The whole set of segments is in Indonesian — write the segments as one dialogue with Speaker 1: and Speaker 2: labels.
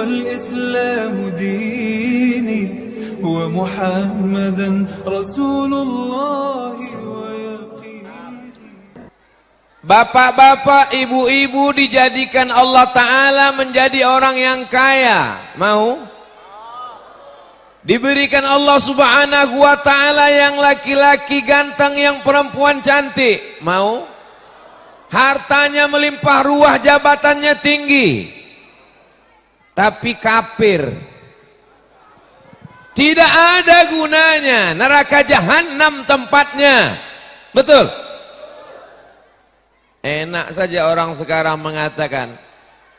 Speaker 1: والإسلام ديني ومحمدا رسول الله ويقيني.
Speaker 2: Bapak-bapak, ibu-ibu dijadikan Allah Ta'ala menjadi orang yang kaya. Mau? Diberikan Allah Subhanahu wa Ta'ala yang laki-laki ganteng, yang perempuan cantik. Mau? Hartanya melimpah ruah, jabatannya tinggi, tapi kafir. Tidak ada gunanya, neraka jahanam tempatnya. Betul? Enak saja orang sekarang mengatakan,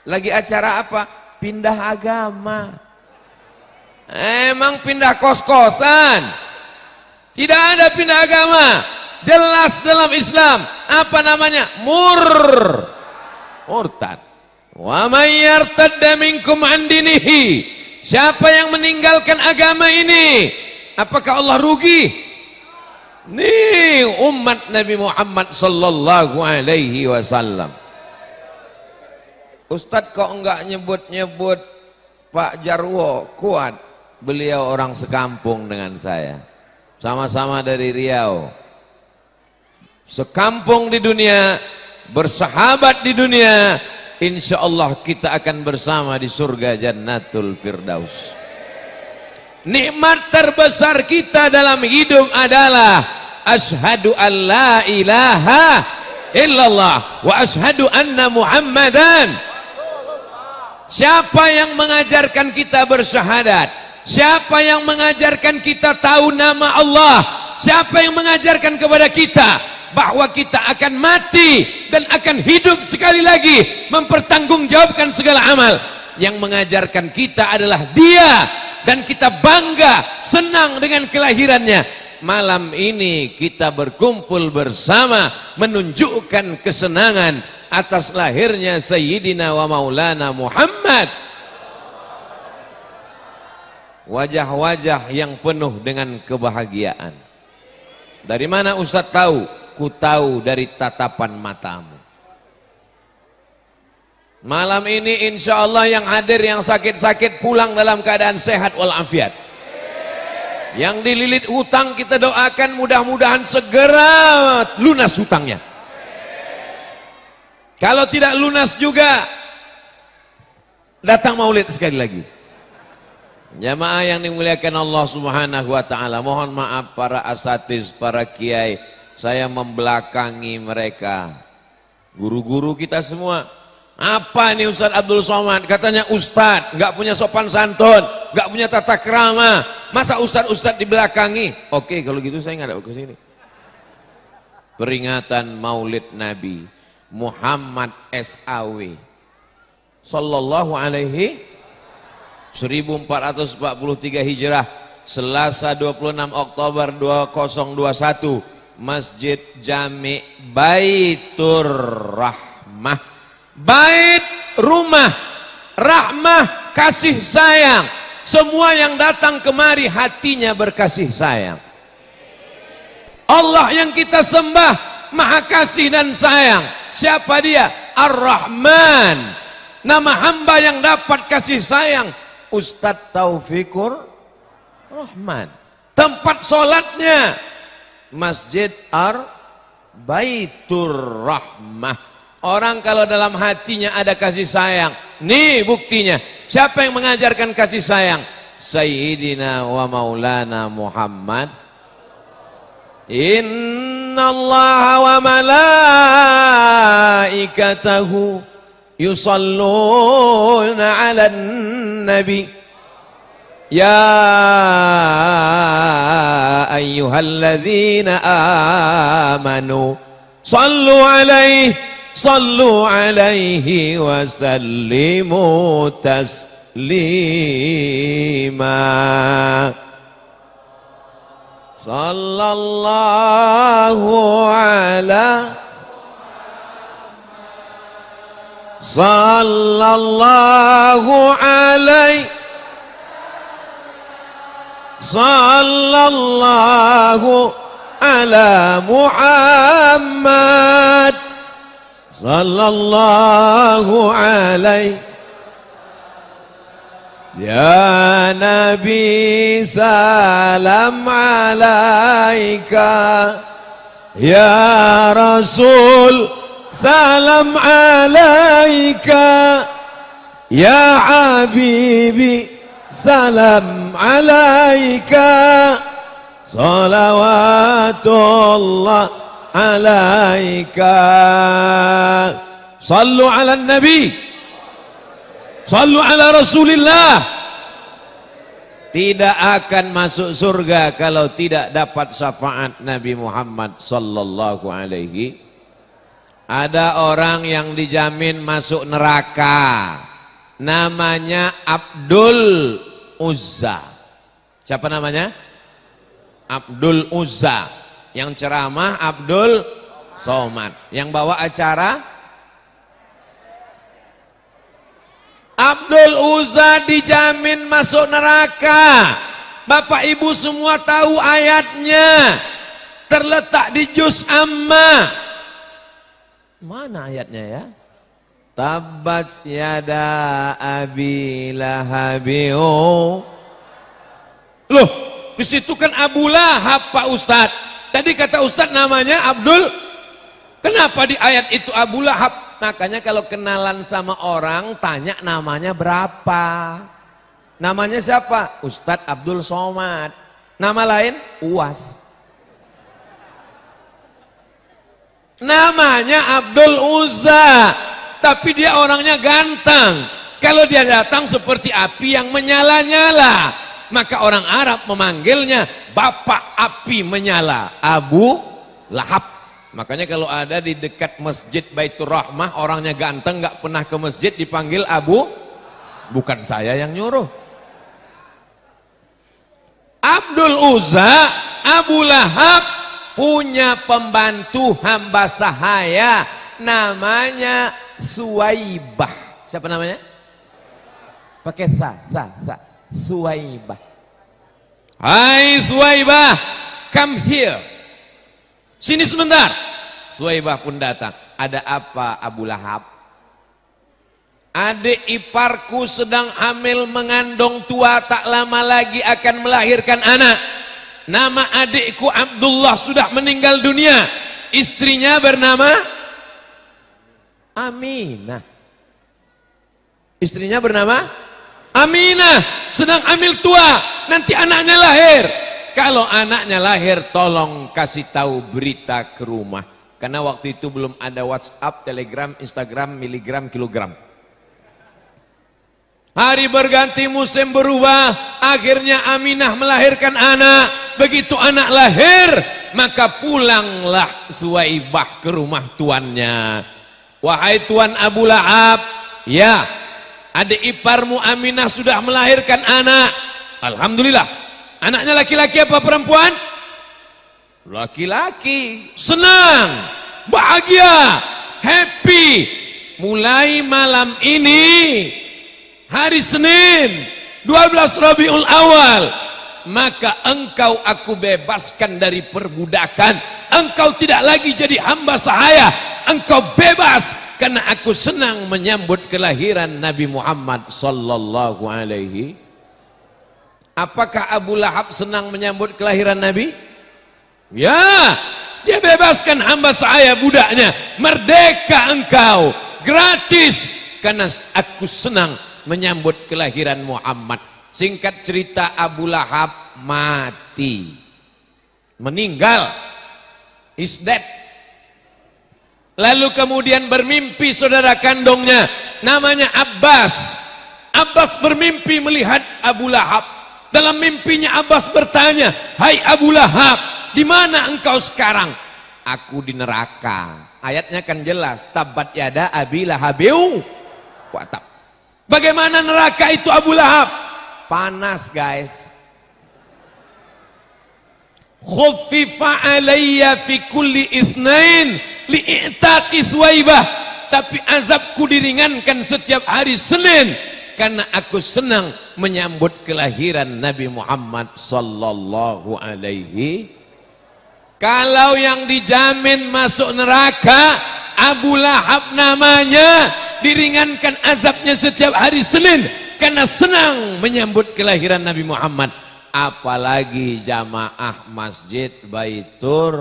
Speaker 2: lagi acara apa? Pindah agama. Emang pindah kos-kosan? Tidak ada pindah agama. Jelas dalam Islam, apa namanya? Murtad. Wa may yartadda minkum an dinihi. Siapa yang meninggalkan agama ini, apakah Allah rugi? Nih umat Nabi Muhammad sallallahu alaihi wasallam. Ustadz kok enggak nyebut-nyebut Pak Jarwo Kuat? Beliau orang sekampung dengan saya, sama-sama dari Riau, sekampung di dunia, bersahabat di dunia. Insya Allah kita akan bersama di surga Jannatul Firdaus. Nikmat terbesar kita dalam hidup adalah asyhadu an la ilaha illallah wa asyhadu anna Muhammadan. Siapa yang mengajarkan kita bersyahadat? Siapa yang mengajarkan kita tahu nama Allah? Siapa yang mengajarkan kepada kita bahwa kita akan mati dan akan hidup sekali lagi, mempertanggungjawabkan segala amal? Yang mengajarkan kita adalah Dia, dan kita bangga, senang dengan kelahirannya. Malam ini kita berkumpul bersama menunjukkan kesenangan atas lahirnya Sayyidina wa Maulana Muhammad. Wajah-wajah yang penuh dengan kebahagiaan. Dari mana Ustaz tahu? Ku tahu dari tatapan matamu. Malam ini insya Allah yang hadir, yang sakit-sakit pulang dalam keadaan sehat walafiat. Yang dililit hutang kita doakan mudah-mudahan segera lunas hutangnya. Kalau tidak lunas juga, datang maulid sekali lagi. Jamaah yang dimuliakan Allah Subhanahu wa Ta'ala, mohon maaf para asatiz, para kiai, saya membelakangi mereka, guru-guru kita semua. Apa ini Ustadz Abdul Somad? Katanya Ustadz nggak punya sopan santun, nggak punya tata krama. Masa Ustadz dibelakangi? Oke, kalau gitu saya nggak ada ke sini. Peringatan Maulid Nabi Muhammad SAW Sallallahu alaihi 1443 Hijrah, Selasa 26 Oktober 2021, Masjid Jami Baitur Rahmah. Bait rumah, rahmah, kasih sayang. Semua yang datang kemari hatinya berkasih sayang. Allah yang kita sembah maha kasih dan sayang. Siapa dia? Ar-Rahman. Nama hamba yang dapat kasih sayang Ustadz Taufikur Rahman. Tempat sholatnya Masjid Baitur Rahmah. Orang kalau dalam hatinya ada kasih sayang, nih buktinya. Siapa yang mengajarkan kasih sayang? Sayyidina wa Maulana Muhammad. Inna Allah wa malaikatahu yusalluna ala nabi ya ayyuhalladzina amanu sallu alaihi wa sallimu taslima. Sallallahu ala sallallahu alaihi sallallahu ala Muhammad sallallahu alaihi Ya Nabi salam alaika, Ya Rasul salam alaika, Ya Habibi salam alaika, salawatullah alaika. Sallu ala Nabi, sallu ala Rasulillah. Tidak akan masuk surga kalau tidak dapat syafaat Nabi Muhammad sallallahu alaihi. Ada orang yang dijamin masuk neraka, namanya Abdul Uzza. Siapa namanya? Abdul Uzza. Yang ceramah Abdul Somad. Yang bawa acara Abdul Uzza dijamin masuk neraka. Bapak ibu semua tahu ayatnya, terletak di juz Amma. Mana ayatnya ya? Tabbat yada abi lahabiu. Loh, di situ kan Abu Lahab Pak Ustadz. Tadi kata Ustadz namanya Abdul. Kenapa di ayat itu Abu Lahab? Makanya kalau kenalan sama orang, tanya namanya berapa. Namanya siapa? Ustadz Abdul Somad. Nama lain? Uwas. Namanya Abdul Uzza. Tapi dia orangnya ganteng. Kalau dia datang seperti api yang menyala-nyala, maka orang Arab memanggilnya Bapak Api Menyala, Abu Lahab. Makanya kalau ada di dekat masjid Baitur Rahmah, orangnya ganteng, nggak pernah ke masjid, dipanggil Abu. Bukan saya yang nyuruh. Abdul Uzza, Abu Lahab punya pembantu hamba sahaya, namanya Suwaibah. Siapa namanya? Pakai sa. Suwaibah. Hai Suwaibah, come here. Sini sebentar. Suwaibah pun datang. Ada apa Abu Lahab? Adik iparku sedang hamil mengandung tua, tak lama lagi akan melahirkan anak. Nama adikku Abdullah sudah meninggal dunia. Istrinya bernama Aminah. Istrinya bernama Aminah. Sedang hamil tua, nanti anaknya lahir. Kalau anaknya lahir, tolong kasih tahu berita ke rumah. Karena waktu itu belum ada WhatsApp, Telegram, Instagram, miligram, kilogram. Hari berganti, musim berubah. Akhirnya Aminah melahirkan anak. Begitu anak lahir, maka pulanglah Suwaibah ke rumah tuannya. Wahai tuan Abu Lahab, ya, adik iparmu Aminah sudah melahirkan anak. Alhamdulillah. Anaknya laki-laki apa perempuan? Laki-laki. Senang, bahagia, happy. Mulai malam ini, hari Senin 12 Rabiul Awal, maka engkau aku bebaskan dari perbudakan. Engkau tidak lagi jadi hamba sahaya. Engkau bebas karena aku senang menyambut kelahiran Nabi Muhammad sallallahu alaihi. Apakah Abu Lahab senang menyambut kelahiran Nabi? Ya, dia bebaskan hamba sahaya budaknya. Merdeka engkau, gratis, karena aku senang menyambut kelahiran Muhammad. Singkat cerita, Abu Lahab mati, meninggal, is dead. Lalu kemudian bermimpi saudara kandungnya, namanya Abbas. Abbas bermimpi melihat Abu Lahab. Dalam mimpinya Abbas bertanya, hai Abu Lahab, di mana engkau sekarang? Aku di neraka. Ayatnya kan jelas, tabbat yada abi lahabiu wa tab. Bagaimana neraka itu Abu Lahab? Panas guys. Khuffifa alayya fi kulli itsnain li'itaqi Suwaibah. Tapi azabku diringankan setiap hari Senin karena aku senang menyambut kelahiran Nabi Muhammad sallallahu alaihi. Kalau yang dijamin masuk neraka Abu Lahab namanya, diringankan azabnya setiap hari Senin karena senang menyambut kelahiran Nabi Muhammad. Apalagi jamaah Masjid Baitur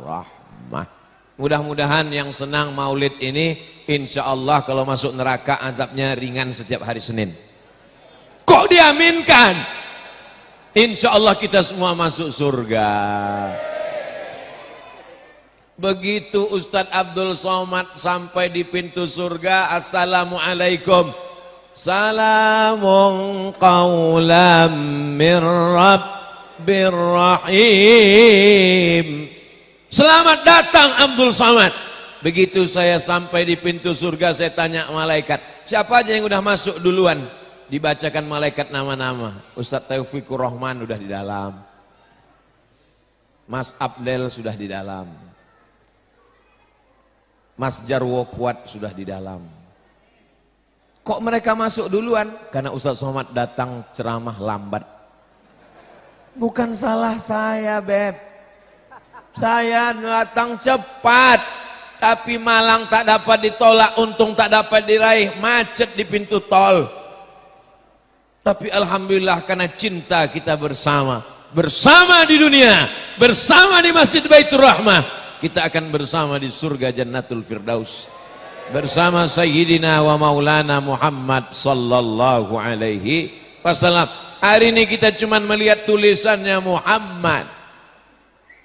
Speaker 2: Rahmah. Mudah-mudahan yang senang maulid ini, insya Allah kalau masuk neraka azabnya ringan setiap hari Senin. Kok diaminkan? Insya Allah kita semua masuk surga. Begitu Ustadz Abdul Somad sampai di pintu surga, Assalamualaikum. Salamun qawlam min Rabbir Rahim. Selamat datang Abdul Somad. Begitu saya sampai di pintu surga, saya tanya malaikat, siapa aja yang udah masuk duluan? Dibacakan malaikat nama-nama. Ustadz Taufikur Rahman udah di dalam, Mas Abdel sudah di dalam, Mas Jarwo Kuat sudah di dalam. Kok mereka masuk duluan? Karena Ustadz Somad datang ceramah lambat. Bukan salah saya, Beb. Saya datang cepat, tapi malang tak dapat ditolak, untung tak dapat diraih, macet di pintu tol. Tapi alhamdulillah karena cinta kita bersama di dunia, bersama di Masjid Baitur Rahmah, kita akan bersama di surga Jannatul Firdaus bersama Sayyidina wa Maulana Muhammad sallallahu alaihi wasallam. Hari ini kita cuma melihat tulisannya Muhammad.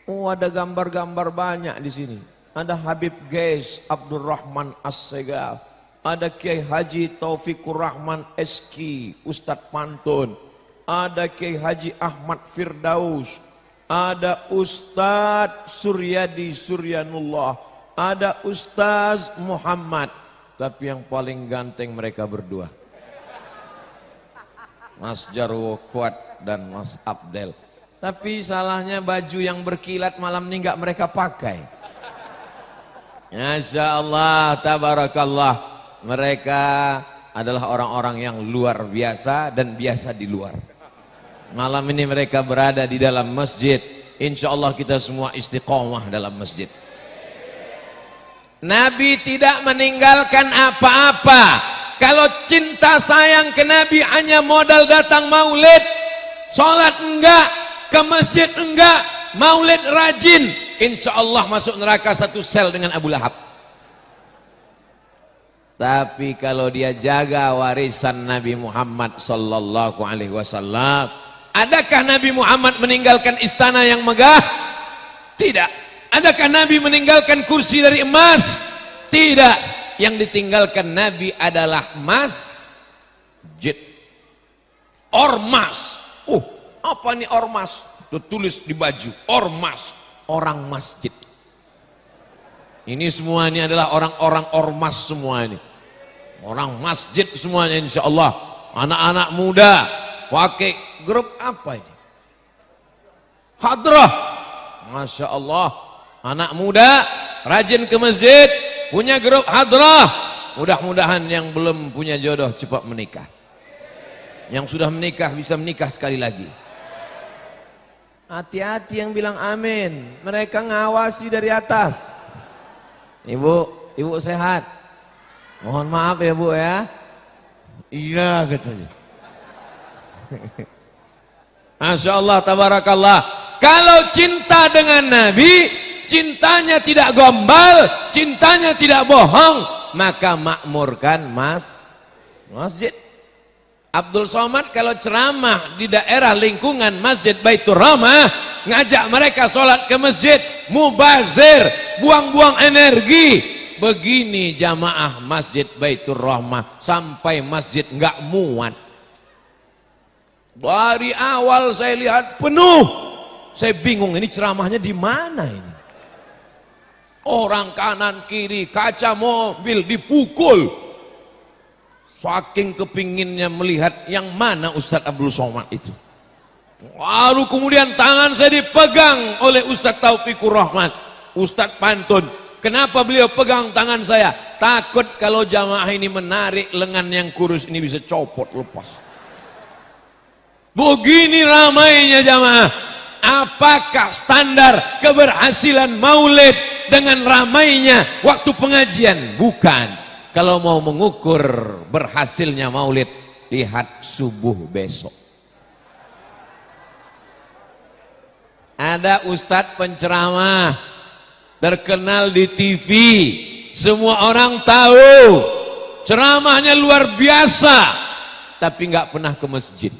Speaker 2: Oh, ada gambar-gambar banyak di sini. Ada Habib Gais Abdurrahman As-Segal, ada Kiai Haji Taufikur Rahman Eski Ustadz Pantun, ada Kiai Haji Ahmad Firdaus, ada Ustadz Suryadi Suryanullah, ada Ustaz Muhammad, tapi yang paling ganteng mereka berdua, Mas Jarwo Kuat dan Mas Abdel. Tapi salahnya baju yang berkilat malam ini nggak mereka pakai. Masya Allah, tabarakallah. Mereka adalah orang-orang yang luar biasa dan biasa di luar. Malam ini mereka berada di dalam masjid. Insya Allah kita semua istiqomah dalam masjid. Nabi tidak meninggalkan apa-apa. Kalau cinta sayang ke Nabi hanya modal datang maulid, sholat enggak, ke masjid enggak, maulid rajin, insya Allah masuk neraka satu sel dengan Abu Lahab. Tapi kalau dia jaga warisan Nabi Muhammad sallallahu alaihi wasallam, adakah Nabi Muhammad meninggalkan istana yang megah? Tidak. Adakah Nabi meninggalkan kursi dari emas? Tidak. Yang ditinggalkan Nabi adalah masjid. Ormas. Oh, apa nih ormas? Tulis di baju. Ormas, orang masjid. Ini semua ini adalah orang-orang ormas semua ini. Orang masjid semuanya insya Allah. Anak-anak muda pakai grup apa ini? Hadrah. Masya Allah. Anak muda rajin ke masjid, punya grup hadrah. Mudah-mudahan yang belum punya jodoh cepat menikah. Yang sudah menikah bisa menikah sekali lagi. Hati-hati yang bilang amin. Mereka ngawasi dari atas. Ibu sehat. Mohon maaf ya Bu ya. Iya katanya. Masya Allah, tabarakallah. Kalau cinta dengan Nabi, cintanya tidak gombal, cintanya tidak bohong, maka makmurkan masjid. Abdul Somad kalau ceramah di daerah lingkungan Masjid Baitur Rahmah, ngajak mereka sholat ke masjid, mubazir, buang-buang energi. Begini jamaah Masjid Baitur Rahmah, sampai masjid nggak muat. Dari awal saya lihat penuh, saya bingung ini ceramahnya di mana ini. Orang kanan kiri, kaca mobil dipukul. Saking kepinginnya melihat yang mana Ustadz Abdul Somad itu. Lalu kemudian tangan saya dipegang oleh Ustadz Taufikur Rahman, Ustadz Pantun. Kenapa beliau pegang tangan saya? Takut kalau jamaah ini menarik lengan yang kurus ini bisa copot lepas. Begini ramainya jamaah. Apakah standar keberhasilan maulid dengan ramainya waktu pengajian? Bukan. Kalau mau mengukur berhasilnya maulid, lihat subuh besok. Ada ustadz penceramah terkenal di TV, semua orang tahu ceramahnya luar biasa, tapi nggak pernah ke masjid.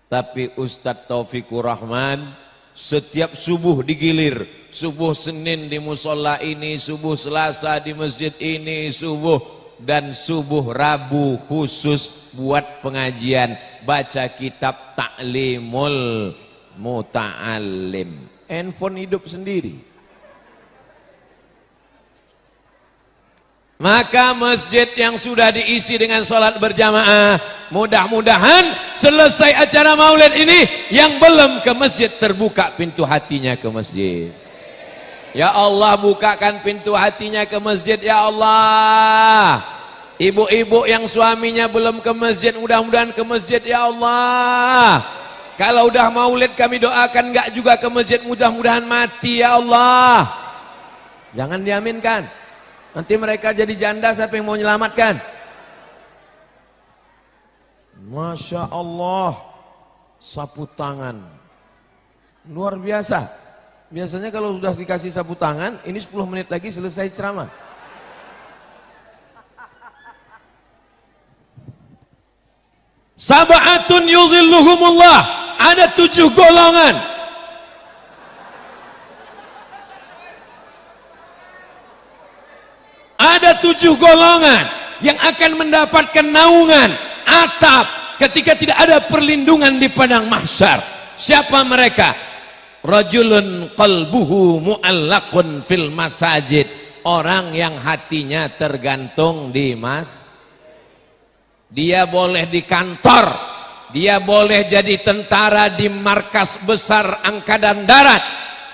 Speaker 2: Tapi Ustadz Taufikur Rahman setiap subuh digilir, subuh Senin di musola ini, subuh Selasa di masjid ini, subuh dan subuh Rabu khusus buat pengajian baca kitab Ta'limul Muta'allim. Handphone hidup sendiri. Maka masjid yang sudah diisi dengan sholat berjamaah, mudah-mudahan selesai acara maulid ini, yang belum ke masjid terbuka pintu hatinya ke masjid. Ya Allah, bukakan pintu hatinya ke masjid ya Allah. Ibu-ibu yang suaminya belum ke masjid, mudah-mudahan ke masjid ya Allah. Kalau udah maulid kami doakan enggak juga ke masjid, mudah-mudahan mati ya Allah. Jangan diaminkan. Nanti mereka jadi janda, siapa yang mau menyelamatkan? Masya Allah, sapu tangan luar biasa. Biasanya kalau sudah dikasih sapu tangan, ini 10 menit lagi selesai ceramah. Sab'atun yuzilluhumullah, ada 7 golongan. Ada 7 golongan yang akan mendapatkan naungan atap ketika tidak ada perlindungan di padang mahsyar. Siapa mereka? Rajulun qalbuhu mu'allaqun fil masajid, orang yang hatinya tergantung di dia boleh di kantor, dia boleh jadi tentara di markas besar angkatan darat,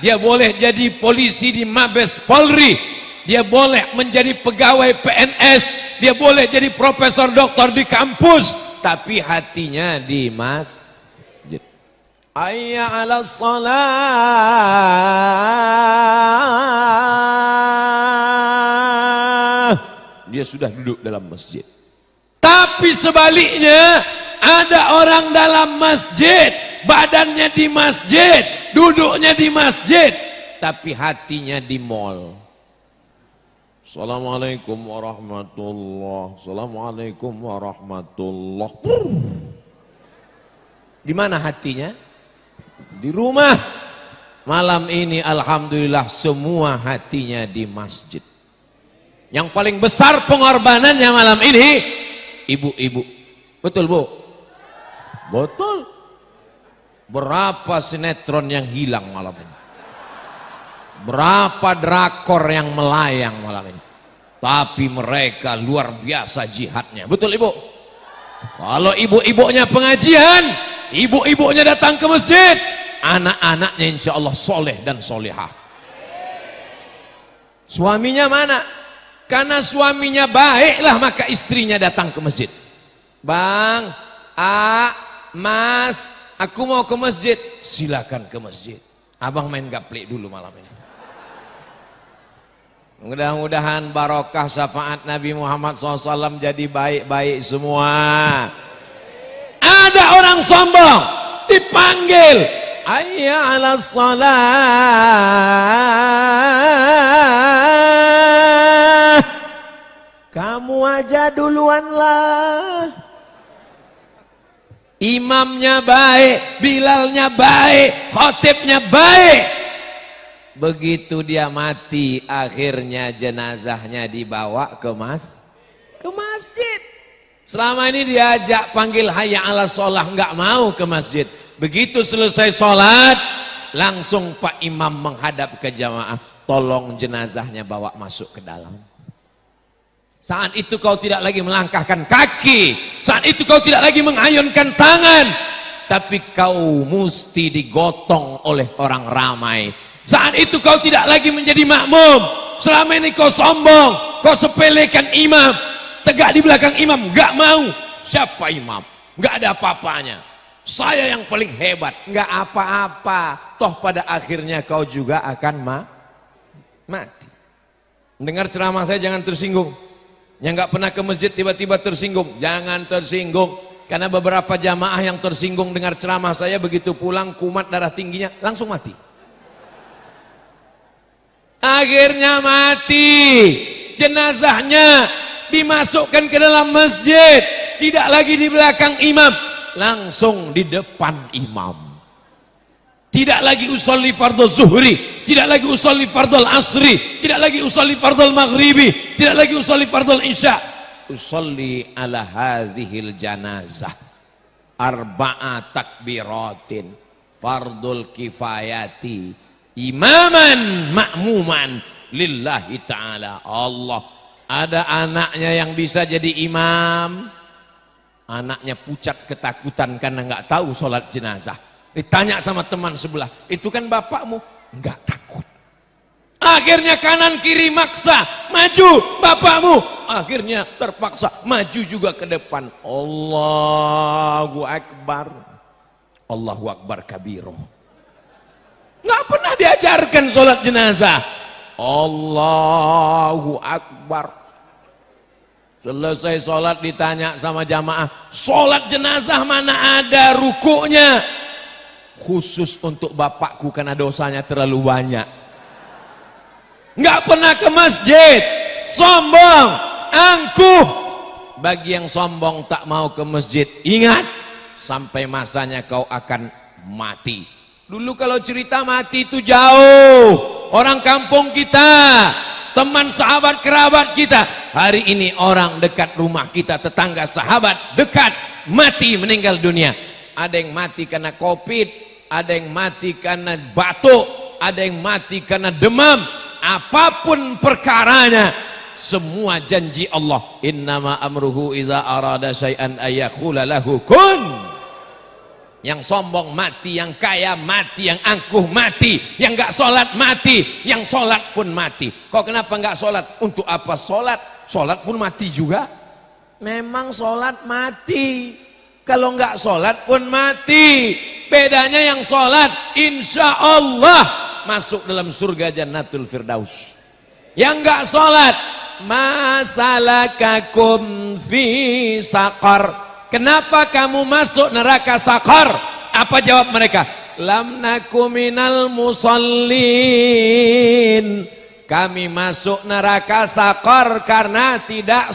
Speaker 2: dia boleh jadi polisi di Mabes Polri, dia boleh menjadi pegawai PNS, dia boleh jadi profesor doktor di kampus, tapi hatinya di masjid. Hayya 'alas shalah, dia sudah duduk dalam masjid. Tapi sebaliknya, ada orang dalam masjid, badannya di masjid, duduknya di masjid, tapi hatinya di mall. Assalamualaikum warahmatullah, assalamualaikum warahmatullah. Di mana hatinya? Di rumah. Malam ini alhamdulillah semua hatinya di masjid. Yang paling besar pengorbanannya malam ini ibu-ibu. Betul Bu? Betul. Berapa sinetron yang hilang malam ini? Berapa drakor yang melayang malam ini? Tapi mereka luar biasa jihadnya. Betul Ibu? Kalau ibu-ibunya pengajian, ibu-ibunya datang ke masjid, anak-anaknya insya Allah soleh dan solehah. Suaminya mana? Karena suaminya baiklah, maka istrinya datang ke masjid. Bang, Mas, aku mau ke masjid. Silakan ke masjid. Abang main gaplek dulu malam ini. Mudah-mudahan barokah syafaat Nabi Muhammad SAW jadi baik-baik semua. Ada orang sombong dipanggil, hayya 'alas shalah, kamu aja duluan lah. Imamnya baik, Bilalnya baik, khotibnya baik. Begitu dia mati, akhirnya jenazahnya dibawa ke masjid. Selama ini diajak panggil hayya 'alas shalah, enggak mau ke masjid. Begitu selesai sholat, langsung Pak Imam menghadap ke jamaah, tolong jenazahnya bawa masuk ke dalam. Saat itu kau tidak lagi melangkahkan kaki, saat itu kau tidak lagi mengayunkan tangan, tapi kau mesti digotong oleh orang ramai. Saat itu kau tidak lagi menjadi makmum. Selama ini kau sombong, kau sepelekan imam, tegak di belakang imam, gak mau. Siapa imam? Gak ada apa-apanya. Saya yang paling hebat, gak apa-apa. Toh pada akhirnya kau juga akan mati. Dengar ceramah saya jangan tersinggung. Yang nggak pernah ke masjid tiba-tiba tersinggung, jangan tersinggung. Karena beberapa jamaah yang tersinggung dengar ceramah saya, begitu pulang kumat darah tingginya langsung mati. Akhirnya mati, jenazahnya dimasukkan ke dalam masjid, tidak lagi di belakang imam, langsung di depan imam. Tidak lagi usolli fardhu zuhri, tidak lagi usolli fardhu asri, tidak lagi usolli fardhu maghribi, tidak lagi usolli fardhu isya. Usolli ala hadhil janazah arba'a takbiratin fardul kifayati imaman ma'muman lillahi ta'ala. Allah, ada anaknya yang bisa jadi imam, anaknya pucat ketakutan karena nggak tahu sholat jenazah. Ditanya sama teman sebelah, itu kan bapakmu? Enggak, takut. Akhirnya kanan kiri maksa, maju bapakmu. Akhirnya terpaksa maju juga ke depan. Allahu Akbar. Allahu Akbar kabiro. Enggak pernah diajarkan sholat jenazah. Allahu Akbar. Selesai sholat ditanya sama jamaah, sholat jenazah mana ada rukuknya? Khusus untuk bapakku karena dosanya terlalu banyak. Nggak pernah ke masjid, sombong, angkuh. Bagi yang sombong tak mau ke masjid, ingat sampai masanya kau akan mati. Dulu kalau cerita mati itu jauh, orang kampung kita, teman sahabat kerabat kita. Hari ini orang dekat rumah kita, tetangga sahabat dekat, mati meninggal dunia. Ada yang mati karena COVID, ada yang mati karena batuk, ada yang mati karena demam. Apapun perkaranya, semua janji Allah. Innama amruhu iza arada syai'an ayyaqula lahu kun. Yang sombong mati, yang kaya mati, yang angkuh mati, yang enggak sholat mati, yang sholat pun mati. Kok kenapa enggak sholat? Untuk apa sholat? Sholat pun mati juga. Memang sholat mati. Kalau enggak sholat pun mati. Bedanya yang sholat insya Allah masuk dalam surga Jannatul Firdaus. Yang enggak sholat, masalakakum fi saqar. Kenapa kamu masuk neraka saqar? Apa jawab mereka? Lam naku minal musallin. Kami masuk neraka saqar karena tidak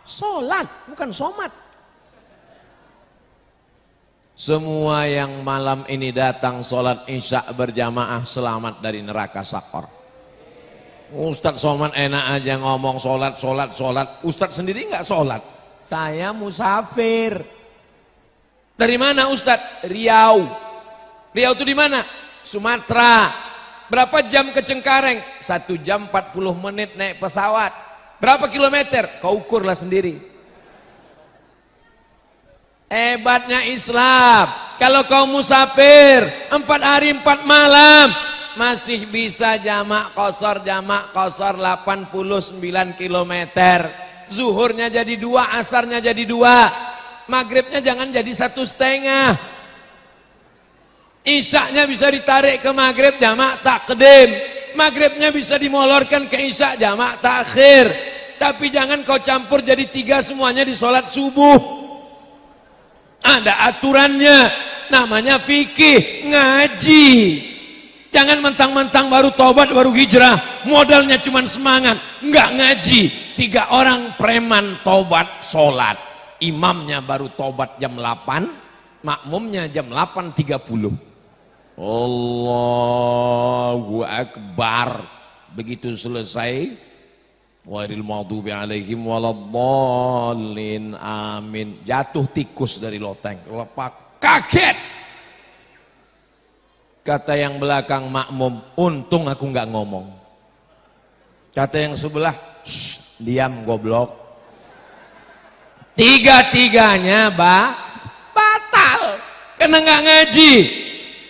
Speaker 2: sholat, bukan somat. Semua yang malam ini datang sholat isya berjamaah selamat dari neraka saqar. Ustadz Somad enak aja ngomong sholat. Ustadz sendiri nggak sholat. Saya musafir. Dari mana Ustadz? Riau. Riau itu di mana? Sumatera. Berapa jam ke Cengkareng? 1 jam 40 menit naik pesawat. Berapa kilometer? Kau ukurlah sendiri. Hebatnya Islam. Kalau kau musafir 4 hari 4 malam masih bisa jamak qashar 89 km. Zuhurnya jadi 2, asarnya jadi 2. Maghribnya jangan jadi 1,5. Isyaknya bisa ditarik ke maghrib jamak takdim. Maghribnya bisa dimolorkan ke isya jamak takhir. Tapi jangan kau campur jadi 3 semuanya di sholat subuh. Ada aturannya, namanya fikih, ngaji. Jangan mentang-mentang baru tobat, baru hijrah, modalnya cuma semangat, enggak ngaji. 3 orang preman tobat sholat, imamnya baru tobat jam 8, makmumnya jam 8.30. Allahu Akbar. Begitu selesai, wairil maghdubi alaihim waladdallin, amin. Jatuh tikus dari loteng, lepak, kaget. Kata yang belakang makmum, untung aku nggak ngomong. Kata yang sebelah, diam goblok. Tiga-tiganya batal karena nggak ngaji.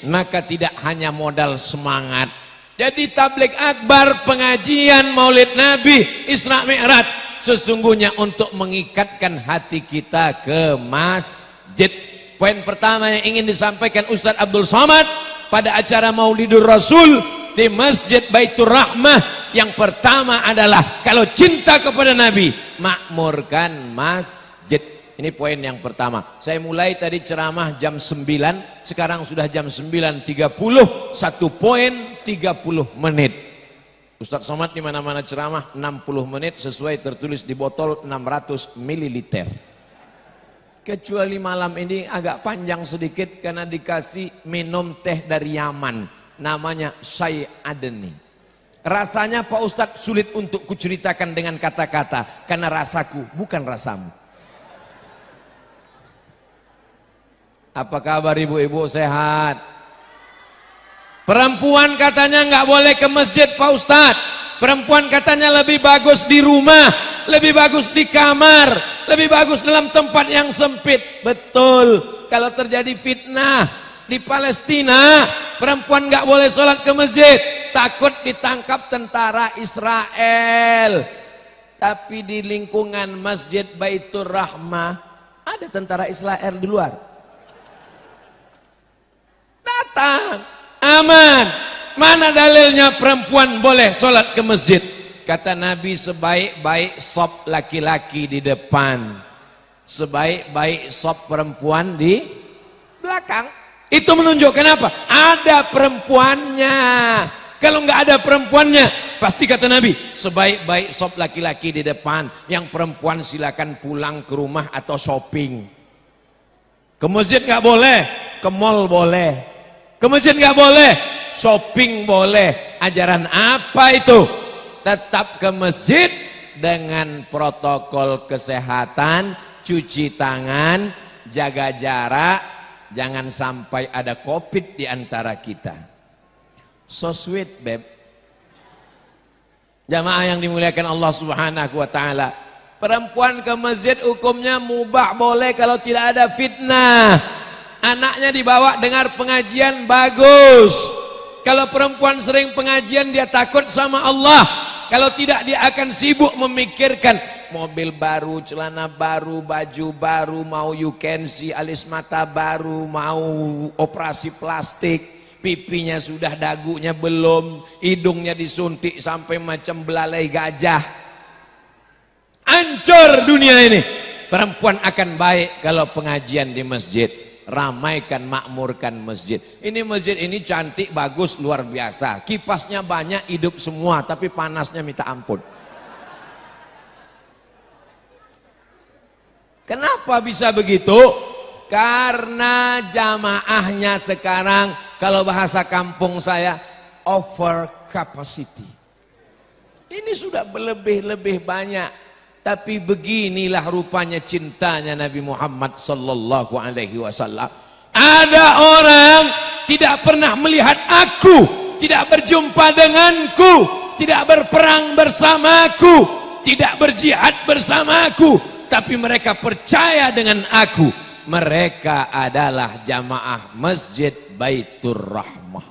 Speaker 2: Maka tidak hanya modal semangat. Jadi tabligh akbar, pengajian Maulid Nabi, Isra Mi'raj sesungguhnya untuk mengikatkan hati kita ke masjid. Poin pertama yang ingin disampaikan Ustadz Abdul Somad pada acara Maulidur Rasul, di Masjid Baitur Rahmah. Yang pertama adalah kalau cinta kepada Nabi, makmurkan masjid. Ini poin yang pertama. Saya mulai tadi ceramah jam 9, sekarang sudah jam 9.30, 1 poin 30 menit. Ustadz Somad di mana-mana ceramah 60 menit sesuai tertulis di botol 600 ml. Kecuali malam ini agak panjang sedikit karena dikasih minum teh dari Yaman, namanya Syai Adeni. Rasanya Pak Ustadz sulit untuk kuceritakan dengan kata-kata karena rasaku bukan rasamu. Apa kabar ibu-ibu, sehat? Perempuan katanya nggak boleh ke masjid Pak Ustadz. Perempuan katanya lebih bagus di rumah, lebih bagus di kamar, lebih bagus dalam tempat yang sempit. Betul. Kalau terjadi fitnah di Palestina, perempuan nggak boleh sholat ke masjid, takut ditangkap tentara Israel. Tapi di lingkungan Masjid Baitur Rahmah ada tentara Israel di luar. Datang, aman. Mana dalilnya perempuan boleh sholat ke masjid? Kata Nabi, sebaik-baik sop laki-laki di depan, sebaik-baik sop perempuan di belakang. Itu menunjukkan apa? Ada perempuannya. Kalau nggak ada perempuannya, pasti kata Nabi, sebaik-baik sop laki-laki di depan, yang perempuan silakan pulang ke rumah atau shopping. Ke masjid nggak boleh, ke mall boleh. Ke masjid nggak boleh, shopping boleh. Ajaran apa itu? Tetap ke masjid dengan protokol kesehatan, cuci tangan, jaga jarak, jangan sampai ada COVID di antara kita. So sweet, beb. Jamaah yang dimuliakan Allah Subhanahu wa taala. Perempuan ke masjid hukumnya mubah, boleh kalau tidak ada fitnah. Anaknya dibawa dengar pengajian, bagus. Kalau perempuan sering pengajian, dia takut sama Allah. Kalau tidak, dia akan sibuk memikirkan mobil baru, celana baru, baju baru, mau you can see, alis mata baru, mau operasi plastik, pipinya sudah, dagunya belum, hidungnya disuntik sampai macam belalai gajah. Hancur dunia ini. Perempuan akan baik kalau pengajian di masjid. Ramaikan, makmurkan masjid. Ini masjid ini cantik, bagus, luar biasa. Kipasnya banyak, hidup semua, tapi panasnya minta ampun. Kenapa bisa begitu? Karena jamaahnya sekarang, kalau bahasa kampung saya, over capacity. Ini sudah berlebih-lebih banyak. Tapi beginilah rupanya cintanya Nabi Muhammad sallallahu alaihi wasallam. Ada orang tidak pernah melihat aku, tidak berjumpa denganku, tidak berperang bersamaku, tidak berjihad bersamaku, tapi mereka percaya dengan aku. Mereka adalah jamaah Masjid Baitur Rahmah.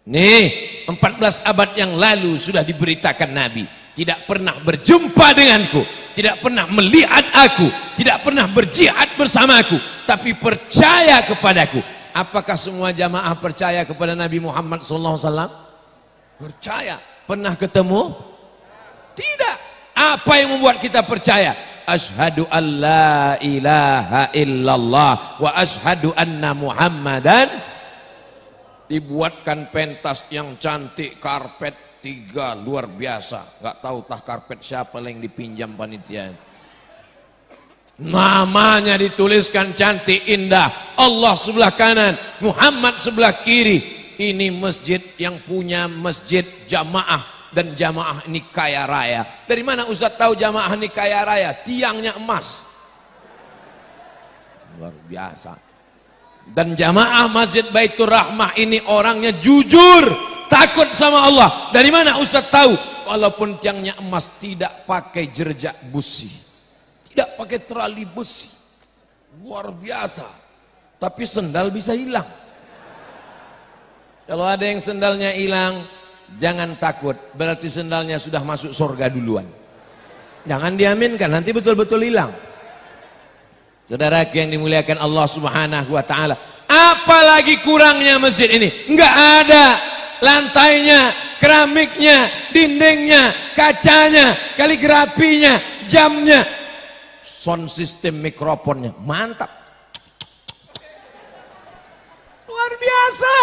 Speaker 2: Nih, 14 abad yang lalu sudah diberitakan Nabi. Tidak pernah berjumpa denganku, tidak pernah melihat aku, tidak pernah berjihad bersamaku, tapi percaya kepadaku. Apakah semua jamaah percaya kepada Nabi Muhammad SAW? Percaya. Pernah ketemu? Tidak. Apa yang membuat kita percaya? Asyhadu an la ilaha illallah wa asyhadu anna Muhammadan. Dibuatkan pentas yang cantik, karpet 3 luar biasa. Gak tahu tah karpet siapa yang dipinjam panitia. Namanya dituliskan cantik indah. Allah sebelah kanan, Muhammad sebelah kiri. Ini masjid yang punya masjid jamaah. Dan jamaah ini kaya raya. Dari mana Ustaz tahu jamaah ini kaya raya? Tiangnya emas. Luar biasa. Dan jamaah Masjid Baitur Rahmah ini orangnya jujur, takut sama Allah. Dari mana Ustaz tahu? Walaupun tiangnya emas, tidak pakai jerjak busi, tidak pakai terali besi. Luar biasa. Tapi sendal bisa hilang. Kalau ada yang sendalnya hilang, jangan takut, berarti sendalnya sudah masuk surga duluan. Jangan diaminkan, nanti betul-betul hilang. Saudara yang dimuliakan Allah Subhanahu wa taala, apalagi kurangnya masjid ini? Enggak ada. lantainya, keramiknya, dindingnya, kacanya, kaligrafinya, jamnya, sound system mikrofonnya, mantap. Luar biasa.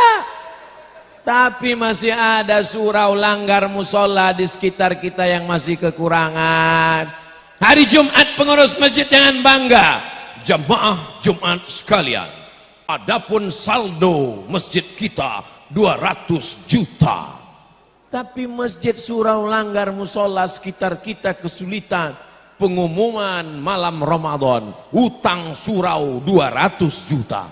Speaker 2: Tapi masih ada surau langgar musola di sekitar kita yang masih kekurangan. Hari Jumat pengurus masjid jangan bangga. Jamaah Jumat sekalian, adapun saldo masjid kita 200 juta. Tapi masjid surau langgar musola sekitar kita kesulitan. Pengumuman malam Ramadan, utang surau 200 juta.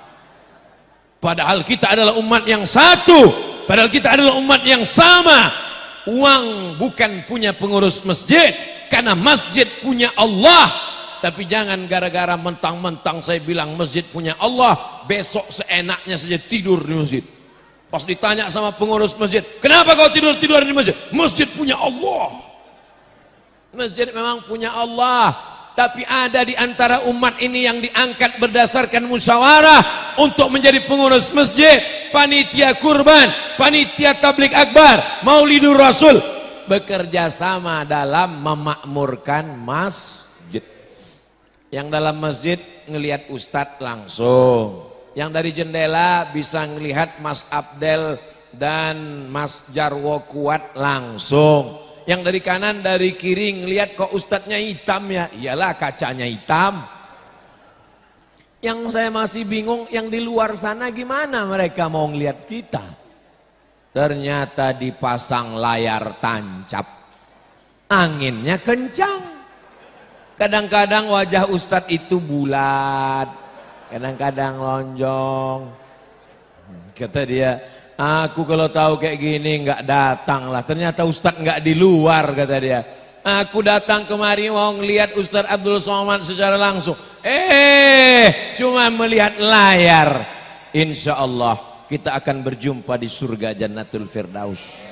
Speaker 2: Padahal kita adalah umat yang satu. Padahal kita adalah umat yang sama. Uang bukan punya pengurus masjid, karena masjid punya Allah. Tapi jangan gara-gara mentang-mentang saya bilang masjid punya Allah, besok seenaknya saja tidur di masjid. Pas ditanya sama pengurus masjid, kenapa kau tidur-tidur di masjid? Masjid punya Allah. Masjid memang punya Allah. Tapi ada di antara umat ini yang diangkat berdasarkan musyawarah untuk menjadi pengurus masjid, panitia kurban, panitia tablik akbar, maulidur rasul, bekerja sama dalam memakmurkan masjid. Yang dalam masjid ngelihat ustadz langsung, yang dari jendela bisa ngelihat Mas Abdel dan Mas Jarwo Kuat langsung. Yang dari kanan dari kiri ngelihat kok ustadznya hitam ya, iyalah kacanya hitam. Yang saya masih bingung, yang di luar sana gimana mereka mau ngelihat kita? Ternyata dipasang layar tancap, anginnya kencang. Kadang-kadang wajah ustadz itu bulat, kadang-kadang lonjong. Kata dia, aku kalau tahu kayak gini nggak datang lah. Ternyata ustadz nggak di luar, kata dia. Aku datang kemari mau ngelihat Ustadz Abdul Somad secara langsung. Cuma melihat layar. Insya Allah kita akan berjumpa di surga Jannatul Firdaus.